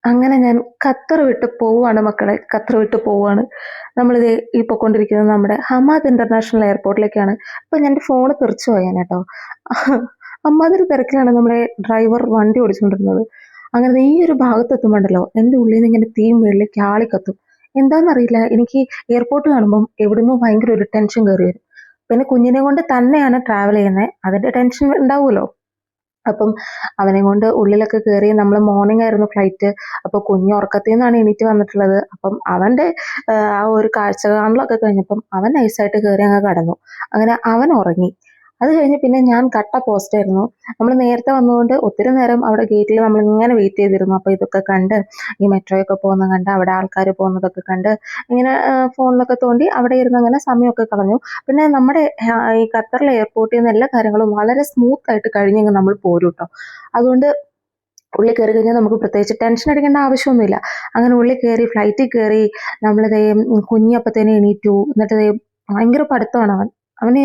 അങ്ങനെ ഞാൻ ഖത്തർ വിട്ട് പോവാണ് മക്കളെ. ഖത്തർ വിട്ട് പോവാണ്. നമ്മളിതേ ഈ പൊക്കോണ്ടിരിക്കുന്നത് നമ്മുടെ ഹമാദ് ഇന്റർനാഷണൽ എയർപോർട്ടിലേക്കാണ്. അപ്പൊ ഞാൻ ഫോണ് തെറിച്ചു പോയാൻ കേട്ടോ. അമ്മാതിരി തിരക്കിലാണ് നമ്മുടെ ഡ്രൈവർ വണ്ടി ഓടിച്ചുകൊണ്ടിരുന്നത്. അങ്ങനെ ഈ ഒരു ഭാഗത്തെത്തുമ്പോണ്ടല്ലോ എൻ്റെ ഉള്ളിൽ നിന്ന് ഇങ്ങനെ തീ മുകളിലേക്ക് ആളിക്കത്തും. എന്താണെന്നറിയില്ല, എനിക്ക് എയർപോർട്ട് കാണുമ്പം എവിടുന്നോ ഭയങ്കര ഒരു ടെൻഷൻ കയറി വരും. പിന്നെ കുഞ്ഞിനെ കൊണ്ട് തന്നെയാണ് ട്രാവൽ ചെയ്യുന്നത്, അതിന്റെ ടെൻഷൻ ഉണ്ടാവുമല്ലോ. അപ്പം അവനെ കൊണ്ട് ഉള്ളിലൊക്കെ കയറി. നമ്മൾ മോർണിംഗ് ആയിരുന്നു ഫ്ലൈറ്റ്. അപ്പൊ കുഞ്ഞ് ഉറക്കത്തിൽ നിന്നാണ് എണീറ്റ് വന്നിട്ടുള്ളത്. അപ്പം അവന്റെ ആ ഒരു കാഴ്ച കാണലൊക്കെ കഴിഞ്ഞപ്പം അവൻ നൈസായിട്ട് കയറി അങ്ങ് കടന്നു. അങ്ങനെ അവൻ ഉറങ്ങി. അത് കഴിഞ്ഞ് പിന്നെ ഞാൻ കട്ട പോസ്റ്റ് ആയിരുന്നു. നമ്മൾ നേരത്തെ വന്നതുകൊണ്ട് ഒത്തിരി നേരം അവിടെ ഗേറ്റിൽ നമ്മൾ ഇങ്ങനെ വെയിറ്റ് ചെയ്തിരുന്നു. അപ്പൊ ഇതൊക്കെ കണ്ട്, ഈ മെട്രോയൊക്കെ പോകുന്നത് കണ്ട്, അവിടെ ആൾക്കാർ പോകുന്നതൊക്കെ കണ്ട്, ഇങ്ങനെ ഫോണിലൊക്കെ തോണ്ടി അവിടെ ഇരുന്ന് അങ്ങനെ സമയമൊക്കെ കളഞ്ഞു. പിന്നെ നമ്മുടെ ഈ ഖത്തറിലെ എയർപോർട്ടിൽ നിന്ന് എല്ലാ കാര്യങ്ങളും വളരെ സ്മൂത്ത് ആയിട്ട് കഴിഞ്ഞ് നമ്മൾ പോരും കേട്ടോ. അതുകൊണ്ട് ഉള്ളിൽ കയറി കഴിഞ്ഞാൽ നമുക്ക് പ്രത്യേകിച്ച് ടെൻഷൻ അടിക്കേണ്ട ആവശ്യമൊന്നുമില്ല. അങ്ങനെ ഉള്ളിൽ കയറി ഫ്ലൈറ്റിൽ കയറി. നമ്മളിതേ കുഞ്ഞപ്പത്തേനെ എണീറ്റു. എന്നിട്ട് ദേ ഭയങ്കര പഠിത്തമാണ് അവൻ. അവന്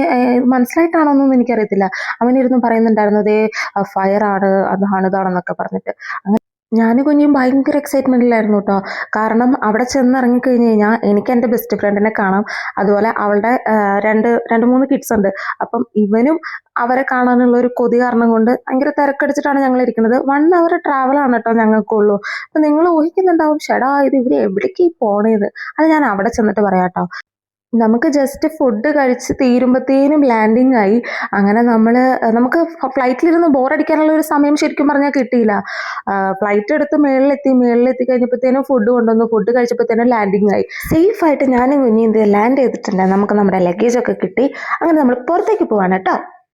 മനസ്സിലായിട്ടാണോന്നൊന്നും എനിക്കറിയത്തില്ല. അവനിരുന്ന് പറയുന്നുണ്ടായിരുന്നു, അതേ ഫയർ ആണ്, അതാണ് ഇതാണെന്നൊക്കെ പറഞ്ഞിട്ട്. ഞാനും കുഞ്ഞും ഭയങ്കര എക്സൈറ്റ്മെന്റിലായിരുന്നു കേട്ടോ. കാരണം അവിടെ ചെന്നിറങ്ങിക്കഴിഞ്ഞ് കഴിഞ്ഞാൽ എനിക്ക് എൻ്റെ ബെസ്റ്റ് ഫ്രണ്ടിനെ കാണാം. അതുപോലെ അവളുടെ രണ്ട് രണ്ട് മൂന്ന് കിഡ്സ് ഉണ്ട്. അപ്പം ഇവനും അവരെ കാണാനുള്ള ഒരു കൊതി കാരണം കൊണ്ട് ഭയങ്കര തിരക്കടിച്ചിട്ടാണ് ഞങ്ങൾ ഇരിക്കുന്നത്. 1 hour ട്രാവലാണ് കേട്ടോ ഞങ്ങൾക്കുള്ളൂ. അപ്പൊ നിങ്ങൾ ഊഹിക്കുന്നുണ്ടാവും, ഷെടാ ഇത് ഇവര് എവിടേക്ക് പോണേന്ന്. അത് ഞാൻ അവിടെ ചെന്നിട്ട് പറയാം കേട്ടോ. നമുക്ക് ജസ്റ്റ് ഫുഡ് കഴിച്ച് തീരുമ്പത്തേനും ലാൻഡിങ് ആയി. അങ്ങനെ നമുക്ക് ഫ്ലൈറ്റിലിരുന്ന് ബോറടിക്കാനുള്ള ഒരു സമയം ശരിക്കും പറഞ്ഞാൽ കിട്ടിയില്ല. ഫ്ലൈറ്റ് എടുത്ത് മേളിലെത്തി കഴിഞ്ഞപ്പോഴത്തേനും ഫുഡ് കൊണ്ടുവന്നു. ഫുഡ് കഴിച്ചപ്പോഴത്തേനും ലാൻഡിങ് ആയി. സേഫ് ആയിട്ട് ഞാനും കുഞ്ഞും ലാൻഡ് ചെയ്തിട്ടുണ്ട്. നമുക്ക് നമ്മുടെ ലഗേജ് ഒക്കെ കിട്ടി. അങ്ങനെ നമ്മൾ പുറത്തേക്ക് പോവാണ് കേട്ടോ.